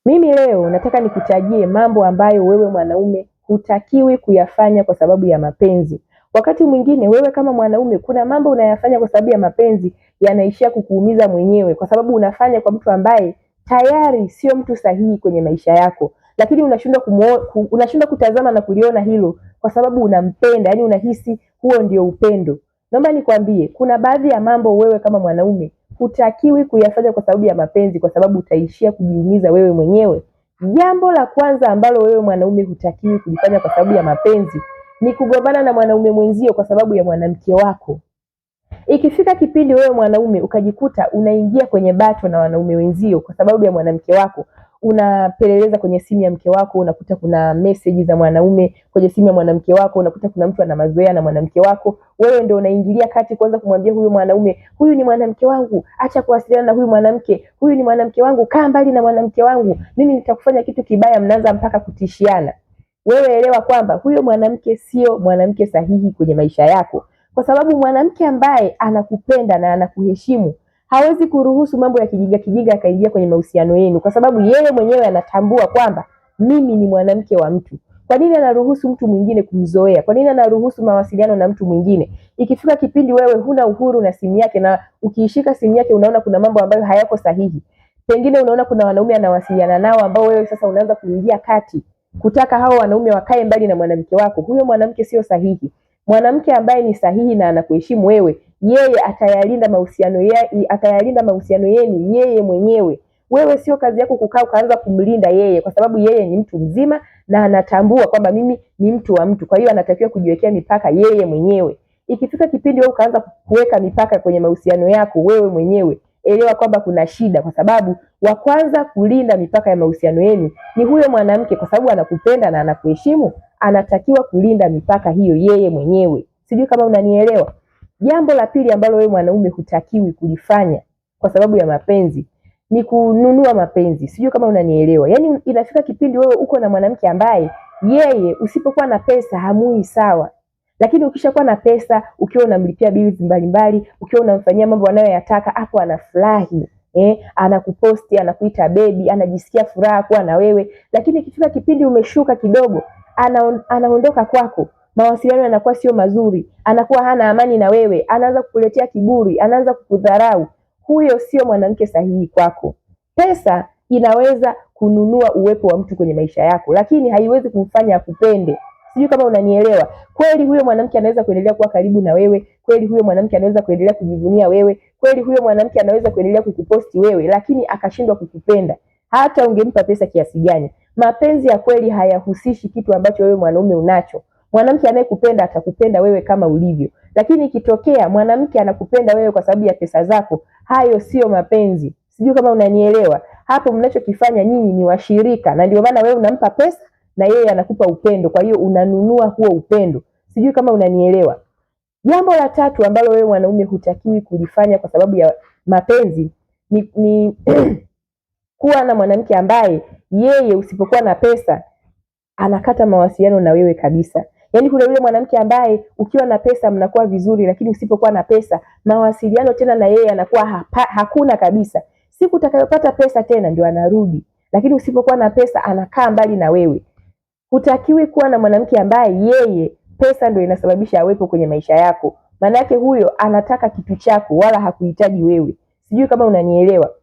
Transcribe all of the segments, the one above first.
Mimi leo nataka nikutajie mambo ambayo wewe mwanaume hutakiwi kuyafanya kwa sababu ya mapenzi. Wakati mwingine wewe kama mwanaume kuna mambo unayafanya kwa sababu ya mapenzi yanaishia kukuumiza mwenyewe, kwa sababu unafanya kwa mtu ambaye tayari sio mtu sahihi kwenye maisha yako. Lakini unashindwa kutazama na kuliona hilo kwa sababu unampenda, yani unahisi huo ndio upendo. Naomba nikwambie, kuna baadhi ya mambo wewe kama mwanaume hutakiwi kuyafanya kwa sababu ya mapenzi, kwa sababu utaishia kujiumiza wewe mwenyewe. Jambo la kwanza ambalo wewe mwanaume hutakiwi kulifanya kwa sababu ya mapenzi ni kugombana na mwanaume mwenzio kwa sababu ya mwanamke wako. Ikifika kipindi wewe mwanaume ukajikuta unaingia kwenye bato na wanaume wenzio kwa sababu ya mwanamke wako, unapeleleza kwenye simu ya mke wako, unakuta kuna message za mwanaume kwenye simu ya mwanamke wako, unakuta kuna mtu ana mazoea na mwanamke wako, wewe ndio unaingilia kati kwanza kumwambia huyu mwanaume, huyu ni mwanamke wangu, acha kuwasiliana na huyu mwanamke, huyu ni mwanamke wangu, kaa mbali na mwanamke wangu, mimi nitakufanya kitu kibaya, mnaanza mpaka kutishiana. Wewe elewa kwamba huyo mwanamke sio mwanamke sahihi kwenye maisha yako, kwa sababu mwanamke ambaye anakupenda na anakuheshimu hawezi kuruhusu mambo ya kijinga akaingia kwenye mahusiano yenu, kwa sababu yeye mwenyewe anatambua kwamba mimi ni mwanamke wa mtu. Kwa nini anaruhusu mtu mwingine kumzoea? Kwa nini anaruhusu mawasiliano na mtu mwingine? Ikifika kipindi wewe huna uhuru na simu yake, na ukiishika simu yake unaona kuna mambo ambayo hayako sahihi, pengine unaona kuna wanaume anawasiliana nao ambao wewe sasa unaanza kuingia kati kutaka hao wanaume wakae mbali na mwanamke wako. Huyo mwanamke sio sahihi. Mwanamke ambaye ni sahihi na anakuheshimu wewe, yeye atayalinda mahusiano yenu yeye mwenyewe. Wewe sio kazi yako kukaa ukaanza kumlinda yeye, kwa sababu yeye ni mtu mzima na anatambua kwamba mimi ni mtu wa mtu. Kwa hiyo anatakiwa kujiwekea mipaka yeye mwenyewe. Ikifika kipindi wewe ukaanza kuweka mipaka kwenye mahusiano yako wewe mwenyewe, elewa kwamba kuna shida, kwa sababu wa kwanza kulinda mipaka ya mahusiano yenu ni huyo mwanamke, kwa sababu anakupenda na anakuheshimu. Anatakiwa kulinda mipaka hiyo yeye mwenyewe. Sijui kama unanielewa. Jambo la pili ambalo wewe mwanaume hutakiwi kulifanya kwa sababu ya mapenzi ni kununua mapenzi. Sijui kama unanielewa. Yaani inafika kipindi wewe uko na mwanamke ambaye yeye usipokuwa na pesa hamui sawa. Lakini ukishakuwa na pesa, ukiwa unamlipia bills mbalimbali, ukiwa unamfanyia mambo anayoyataka, hapo anafurahi. Anakuposti, anakuita baby, anajisikia furaha kuwa na wewe. Lakini ikifika kipindi umeshuka kidogo, anaondoka kwako, mawasiliano yanakuwa sio mazuri, anakuwa hana amani na wewe, anaanza kukuletea kiburi, anaanza kukudharau. Huyo sio mwanamke sahihi kwako. Pesa inaweza kununua uwepo wa mtu kwenye maisha yako, lakini haiwezi kumfanya akupende. Sijui kama unanielewa. Kweli huyo mwanamke anaweza kuendelea kuwa karibu na wewe, kweli huyo mwanamke anaweza kuendelea kujivunia wewe, kweli huyo mwanamke anaweza kuendelea kukuposti wewe, lakini akashindwa kukupenda hata ungempa pesa kiasi gani. Mapenzi ya kweli hayahusishi kitu ambacho wewe mwanaume unacho. Mwanamke anayekupenda atakupenda wewe kama ulivyo. Lakini ikitokea mwanamke anakupenda wewe kwa sababu ya pesa zako, hayo sio mapenzi. Sijui kama unanielewa. Hapo mnachokifanya nyinyi ni washirika, na ndio maana wewe unampa pesa na yeye anakupa upendo. Kwa hiyo unanunua huo upendo. Sijui kama unanielewa. Jambo la tatu ambalo wewe mwanaume hutakiwi kulifanya kwa sababu ya mapenzi ni kuwa na mwanamke ambaye yeye usipokuwa na pesa anakata mawasiliano na wewe kabisa. Yaani kuna yule mwanamke ambaye ukiwa na pesa mnakuwa vizuri, lakini usipokuwa na pesa mawasiliano tena na yeye anakuwa hakuna kabisa. Siku utakayopata pesa tena ndio anarudi, lakini usipokuwa na pesa anakaa mbali na wewe. Hutakiwi kuwa na mwanamke ambaye yeye pesa ndio inasababisha awepo kwenye maisha yako. Maana yake huyo anataka kitu chako wala hakuhitaji wewe. Sijui kama unanielewa.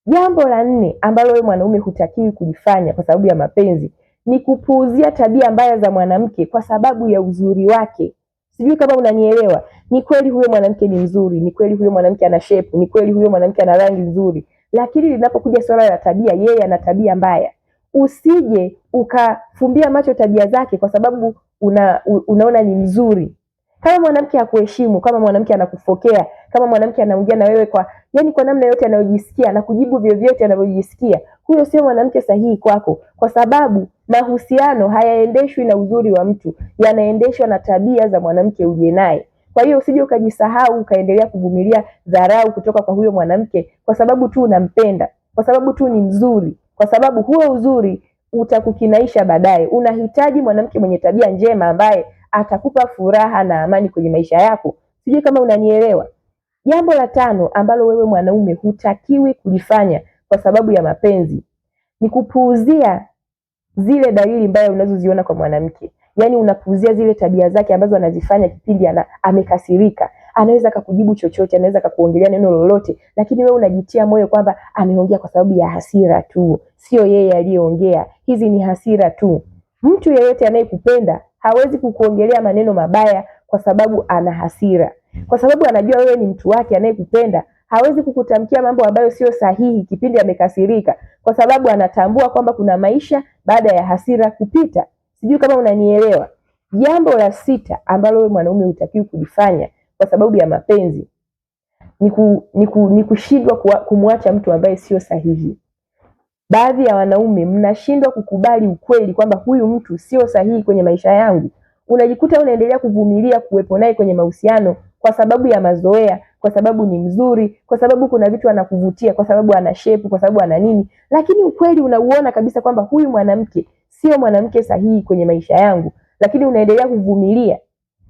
Jambo la nne ambalo wewe mwanaume hutakiwi kulifanya kwa sababu ya mapenzi ni kupuuzia tabia mbaya za mwanamke kwa sababu ya uzuri wake. Sijui kama unanielewa. Ni kweli huyo mwanamke ni mzuri, ni kweli huyo mwanamke ana shape, ni kweli huyo mwanamke ana rangi nzuri, lakini linapokuja swala la tabia, yeye ana tabia mbaya. Usije ukafumbia macho tabia zake kwa sababu unaona ni mzuri. Kama mwanamke hakuheshimu, kama mwanamke anakufokea, kama mwanamke anaongea na wewe kwa namna yote anayojisikia na kujibu vyovyote anavyojisikia, huyo sio mwanamke sahihi kwako, kwa sababu mahusiano hayaendeshwi na uzuri wa mtu, yanaendeshwa na tabia za mwanamke uliye naye. Kwa hiyo usije ukajisahau ukaendelea kuvumilia dharau kutoka kwa huyo mwanamke kwa sababu tu unampenda, kwa sababu tu ni mzuri, kwa sababu huo uzuri utakukinaisha baadaye. Unahitaji mwanamke mwenye tabia njema ambaye atakupa furaha na amani kwenye maisha yako. Sijui kama unanielewa. Jambo la tano ambalo wewe mwanaume hutakiwi kulifanya kwa sababu ya mapenzi ni kupuuzia zile dalili mbaya unazoziona kwa mwanamke. Yaani unapuuzia zile tabia zake ambazo anazifanya kipindi amekasirika. Anaweza kukujibu chochote, anaweza kukuongelea neno lolote, lakini wewe unajitia moyo kwamba ameongea kwa sababu ya hasira tu. Sio yeye aliyeongea. Hizi ni hasira tu. Mtu yeyote anayekupenda hawezi kukuongelea maneno mabaya kwa sababu ana hasira. Kwa sababu anajua wewe ni mtu wake anayekupenda, hawezi kukutamkia mambo ambayo sio sahihi kipindi amekasirika, kwa sababu anatambua kwamba kuna maisha baada ya hasira kupita. Sijui kama unanielewa. Jambo la 6 ambalo wewe mwanaume hutakiwi kulifanya kwa sababu ya mapenzi ni kushindwa kumwacha mtu ambaye sio sahihi. Baadhi ya wanaume mnashindwa kukubali ukweli kwamba huyu mtu sio sahihi kwenye maisha yangu. Unajikuta unaendelea kuvumilia kuwepo naye kwenye mahusiano kwa sababu ya mazoea, kwa sababu ni mzuri, kwa sababu kuna vitu anakuvutia, kwa sababu ana shape, kwa sababu ana nini. Lakini ukweli unauona kabisa kwamba huyu mwanamke sio mwanamke sahihi kwenye maisha yangu, lakini unaendelea kuvumilia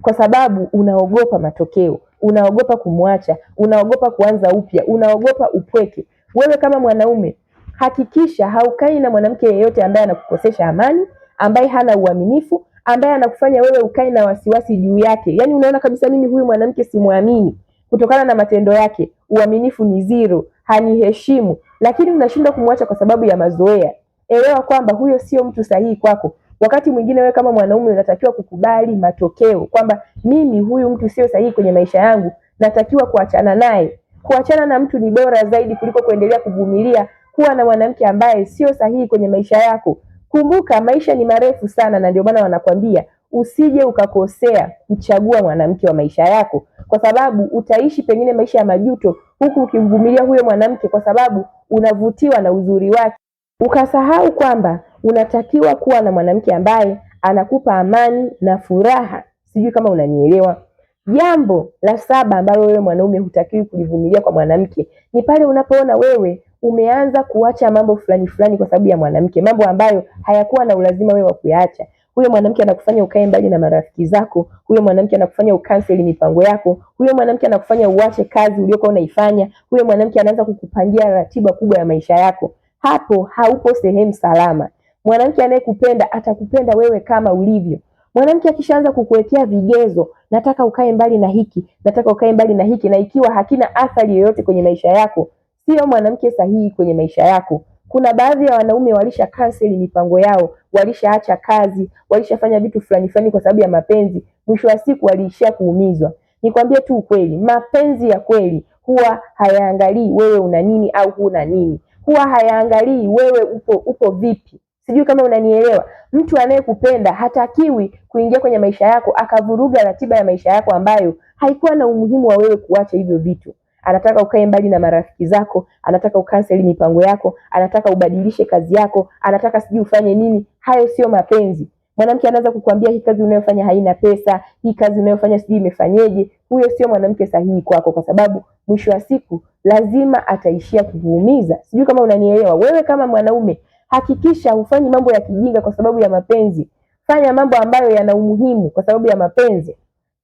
kwa sababu unaogopa matokeo, unaogopa kumwacha, unaogopa kuanza upya, unaogopa upweke. Wewe kama mwanaume hakikisha haukai na mwanamke yeyote ambaye anakukosesha amani, ambaye hana uaminifu, ambaye anakufanya wewe ukai na wasiwasi juu yake. Yaani unaona kabisa mimi huyu mwanamke simuamini kutokana na matendo yake, uaminifu ni zero, haniheshimu, lakini unashindwa kumwacha kwa sababu ya mazoea. Elewa kwamba huyo sio mtu sahihi kwako. Wakati mwingine wewe kama mwanaume unatakiwa kukubali matokeo kwamba mimi huyu mtu sio sahihi kwenye maisha yangu, natakiwa kuachana naye. Kuachana na mtu ni bora zaidi kuliko kuendelea kuvumilia kuwa na mwanamke ambaye sio sahihi kwenye maisha yako. Kumbuka maisha ni marefu sana, na ndio maana wanakwambia usije ukakosea kuchagua mwanamke wa maisha yako, kwa sababu utaishi pengine maisha ya majuto huku ukimvumilia huyo mwanamke kwa sababu unavutiwa na uzuri wake, ukasahau kwamba unatakiwa kuwa na mwanamke ambaye anakupa amani na furaha. Sijui kama unanielewa. Jambo la 7 ambalo wewe mwanaume hutakiwi kulivumilia kwa mwanamke ni pale unapoona wewe umeanza kuacha mambo fulani fulani kwa sababu ya mwanamke, mambo ambayo hayakuwa na ulazima wewe wa kuyaacha. Huyo mwanamke anakufanya ukae mbali na marafiki zako, huyo mwanamke anakufanya ukanseli mipango yako, huyo mwanamke anakufanya uache kazi uliyokuwa unaifanya, huyo mwanamke anaanza kukupangia ratiba kubwa ya maisha yako. Hapo haupo sehemu salama. Mwanamke anayekupenda atakupenda wewe kama ulivyo. Mwanamke akishaanza kukuwekea vigezo, nataka ukae mbali na hiki, nataka ukae mbali na hiki, na ikiwa hakina athari yoyote kwenye maisha yako, sio mwanamke sahihi kwenye maisha yako. Kuna baadhi ya wanaume walisha cancel mipango yao, walishaacha kazi, walishafanya vitu fulani fulani kwa sababu ya mapenzi, mwisho wa siku waliishia kuumizwa. Nikwambie tu ukweli, mapenzi ya kweli huwa hayaangalii wewe una nini au huna nini. Huwa hayaangalii wewe upo vipi. Sijui kama unanielewa. Mtu anayekupenda hatakiwi kuingia kwenye maisha yako akavuruga ratiba ya maisha yako ambayo haikuwa na umuhimu wa wewe kuacha hivyo vitu. Anataka ukae mbali na marafiki zako, anataka ukanseli mipango yako, anataka ubadilishe kazi yako, anataka sijui ufanye nini. Hayo sio mapenzi. Mwanamke anaanza kukuambia hii kazi unayofanya haina pesa, hii kazi unayofanya sijui imefanyeje. Huyo sio mwanamke sahihi kwako, kwa sababu mwisho wa siku lazima ataishia kukuumiza. Sijui kama unanielewa. Wewe kama mwanaume hakikisha hufanyi mambo ya kijinga kwa sababu ya mapenzi. Fanya mambo ambayo yana umuhimu kwa sababu ya mapenzi.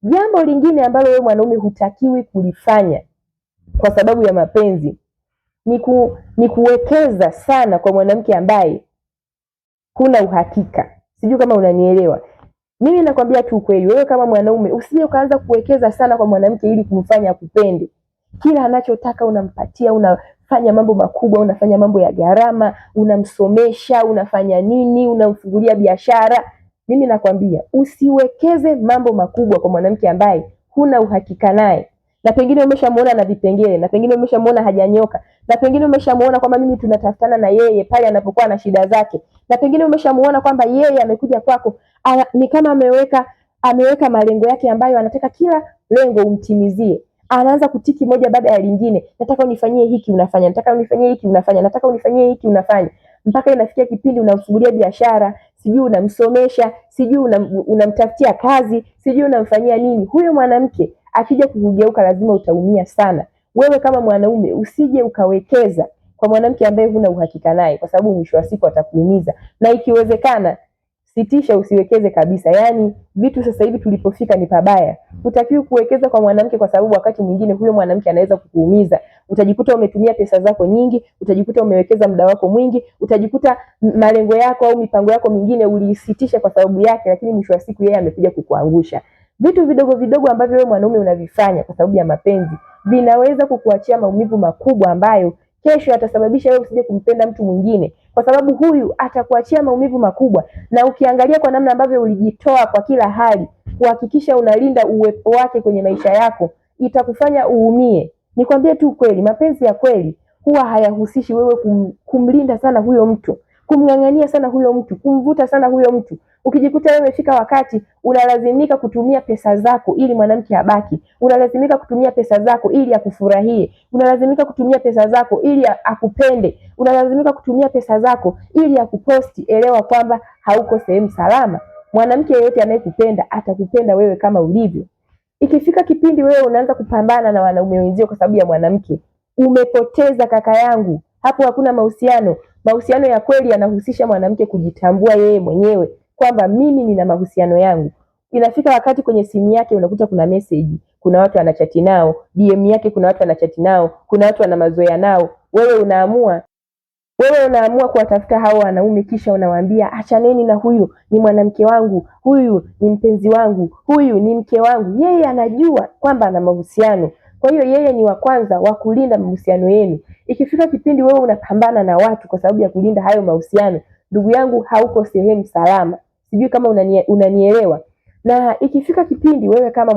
Jambo lingine ambalo wewe mwanaume hutakiwi kulifanya kwa sababu ya mapenzi ni kuwekeza sana kwa mwanamke ambaye huna uhakika. Sijui kama unanielewa. Mimi nakwambia tu kweli, wewe kama mwanaume usije ukaanza kuwekeza sana kwa mwanamke ili kumfanya akupende. Kila anachotaka unampatia, unafanya mambo makubwa, unafanya mambo ya gharama, unamsomesha, unafanya nini, unamfungulia biashara. Mimi nakwambia usiwekeze mambo makubwa kwa mwanamke ambaye huna uhakika naye. Na pengine umeshamuona na vipengele, na pengine umeshamuona hajanyoka, na pengine umeshamuona kwamba mimi tunatafutana na yeye pale anapokuwa na shida zake, na pengine umeshamuona kwamba yeye amekuja kwako ni kama ameweka malengo yake ambayo anataka kila lengo umtimizie. Anaanza kutiki moja baada ya lingine, nataka unifanyie hiki unafanya, nataka unifanyie hiki unafanya, nataka unifanyie hiki unafanya, mpaka inafikia kipindi unamfungulia biashara, sijui unamsomesha, sijui unamtafutia kazi, sijui unamfanyia nini. Huyo mwanamke akija kukugeuka lazima utaumia sana. Wewe kama mwanaume usije ukawekeza kwa mwanamke ambaye huna uhakika naye, kwa sababu mwisho wa siku atakuumiza. Na ikiwezekana sitisha, usiwekeze kabisa. Yaani vitu sasa hivi tulipofika ni pabaya. Hutakiwi kuwekeza kwa mwanamke, kwa sababu wakati mwingine huyo mwanamke anaweza kukuumiza. Utajikuta umetumia pesa zako nyingi, utajikuta umewekeza muda wako mwingi, utajikuta malengo yako au mipango yako mingine uliisitisha kwa sababu yake, lakini mwisho wa siku yeye amekuja kukuangusha. Vitu vidogo vidogo ambavyo wewe mwanaume unavifanya kwa sababu ya mapenzi vinaweza kukuachia maumivu makubwa ambayo kesho atasababisha wewe usije kumpenda mtu mwingine, kwa sababu huyu atakuachia maumivu makubwa. Na ukiangalia kwa namna ambavyo ulijitoa kwa kila hali kuhakikisha unalinda uwepo wake kwenye maisha yako, itakufanya uumie. Nikwambie tu kweli, mapenzi ya kweli huwa hayahusishi wewe kumlinda sana huyo mtu, kumng'ang'ania sana huyo mtu, kumvuta sana huyo mtu. Ukijikuta wewe umefika wakati unalazimika kutumia pesa zako ili mwanamke abaki, unalazimika kutumia pesa zako ili akufurahie, unalazimika kutumia pesa zako ili akupende, unalazimika kutumia pesa zako ili akuposti, elewa kwamba hauko sehemu salama. Mwanamke yeyote anayekupenda atakupenda wewe kama ulivyo. Ikifika kipindi wewe unaanza kupambana na wanaume wenzio kwa sababu ya mwanamke, umepoteza kaka yangu. Hapo hakuna mahusiano. Mahusiano ya kweli yanahusisha mwanamke kujitambua yeye mwenyewe kwamba mimi nina mahusiano yangu. Inafika wakati kwenye simu yake unakuta kuna message, kuna watu anachati nao, DM yake kuna watu anachati nao, kuna watu ana mazoea nao. Wewe unaamua kuwatafuta hao wanaume, kisha unawaambia achaneni na huyu, ni mwanamke wangu, huyu ni mpenzi wangu, huyu ni mke wangu. Yeye anajua kwamba ana mahusiano, kwa hiyo yeye ni wa kwanza wa kulinda mahusiano yenu. Ikifika kipindi wewe unapambana na watu kwa sababu ya kulinda hayo mahusiano, ndugu yangu, hauko sehemu salama. Sijui kama unanielewa. Na ikifika kipindi wewe kama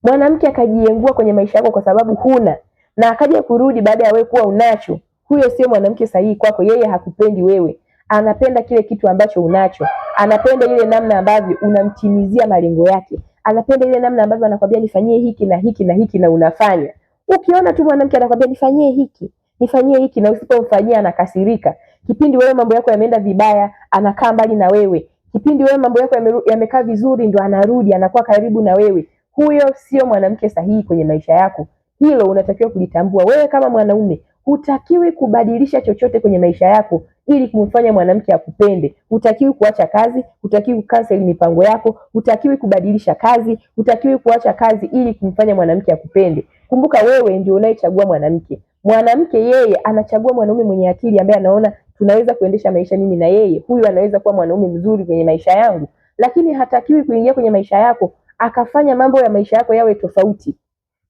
mwanamke akajiengua kwenye maisha yako kwa sababu huna, na akaja kurudi baada ya wewe kuwa unacho, huyo sio mwanamke sahihi kwako. Yeye hakupendi wewe, anapenda kile kitu ambacho unacho, anapenda ile namna ambavyo unamtimizia malengo yake, anapenda ile namna ambavyo anakwambia nifanyie hiki na hiki na hiki na unafanya. Ukiona tu mwanamke anakwambia nifanyie hiki na usipomfanyia anakasirika, kipindi wewe mambo yako yameenda vibaya anakaa mbali na wewe, kipindi wewe mambo yako yamekaa vizuri ndo anarudi anakuwa karibu na wewe, huyo sio mwanamke sahihi kwenye maisha yako. Hilo unatakiwa kulitambua. Wewe kama mwanaume hutakiwi kubadilisha chochote kwenye maisha yako ili kumfanya mwanamke akupende. Hutakiwi kuacha kazi, hutakiwi kucancel mipango yako, hutakiwi kubadilisha kazi, hutakiwi kuacha kazi ili kumfanya mwanamke akupende. Kumbuka wewe ndio unayechagua mwanamke. Mwanamke yeye anachagua mwanaume mwenye akili ambaye anaona tunaweza kuendesha maisha mimi na yeye. Huyu anaweza kuwa mwanaume mzuri kwenye maisha yangu. Lakini hatakiwi kuingia kwenye maisha yako akafanya mambo ya maisha yako yawe tofauti,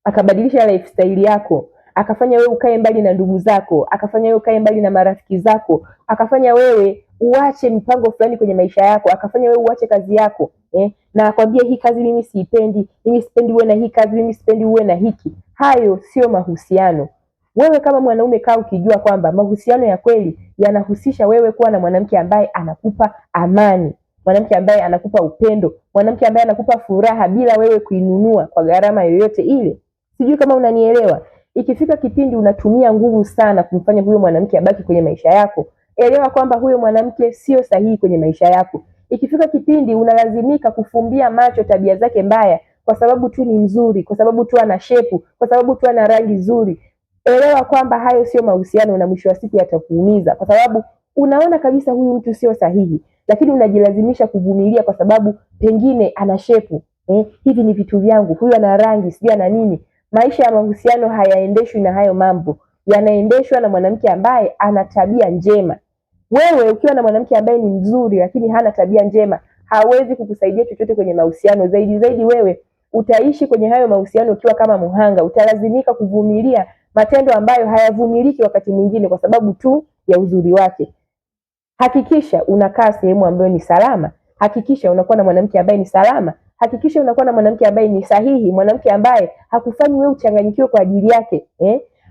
akabadilisha lifestyle yako, akafanya wewe ukae mbali na ndugu zako, akafanya wewe ukae mbali na marafiki zako, akafanya wewe uache mpango fulani kwenye maisha yako, akafanya wewe uache kazi yako, na akwambia hii kazi mimi siipendi, mimi sipendi uwe na hii kazi, mimi sipendi uwe na hiki. Hayo sio mahusiano. Wewe kama mwanaume kaa ukijua kwamba mahusiano ya kweli yanahusisha wewe kuwa na mwanamke ambaye anakupa amani, mwanamke ambaye anakupa upendo, mwanamke ambaye anakupa furaha bila wewe kuinunua kwa gharama yoyote ile. Sijui kama unanielewa. Ikifika kipindi unatumia nguvu sana kumfanya huyo mwanamke abaki kwenye maisha yako, elewa kwamba huyo mwanamke sio sahihi kwenye maisha yako. Ikifika kipindi unalazimika kufumbia macho tabia zake mbaya kwa sababu tu ni mzuri, kwa sababu tu ana shepu, kwa sababu tu ana rangi nzuri, elewa kwamba hayo sio mahusiano, na mwisho wa siku yatakuumiza, kwa sababu unaona kabisa huyu mtu sio sahihi, lakini unajilazimisha kuvumilia kwa sababu pengine ana shepu, hivi ni vitu vyangu, huyu ana rangi, sijui ana nini. Maisha ya mahusiano hayaendeshwi na hayo mambo, yanaendeshwa na mwanamke ambaye ana tabia njema. Wewe ukiwa na mwanamke ambaye ni mzuri lakini hana tabia njema, hawezi kukusaidia chochote kwenye mahusiano. Zaidi wewe utaishi kwenye hayo mahusiano ukiwa kama muhanga, utalazimika kuvumilia matendo ambayo hayavumiliki wakati mwingine kwa sababu tu ya uzuri wake. Hakikisha unakaa sehemu ambayo ni salama, hakikisha unakuwa na mwanamke ambaye ni salama, hakikisha unakuwa na mwanamke ambaye ni sahihi, mwanamke ambaye hakufanyi wewe uchanganyikiwe kwa ajili yake,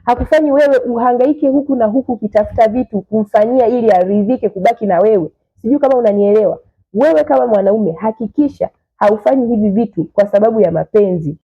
hakufanyi wewe uhangaike huku na huku kitafuta vitu kumfanyia ili aridhike kubaki na wewe. Sijui kama unanielewa. Wewe kama mwanaume hakikisha haufanyi hivi vitu kwa sababu ya mapenzi.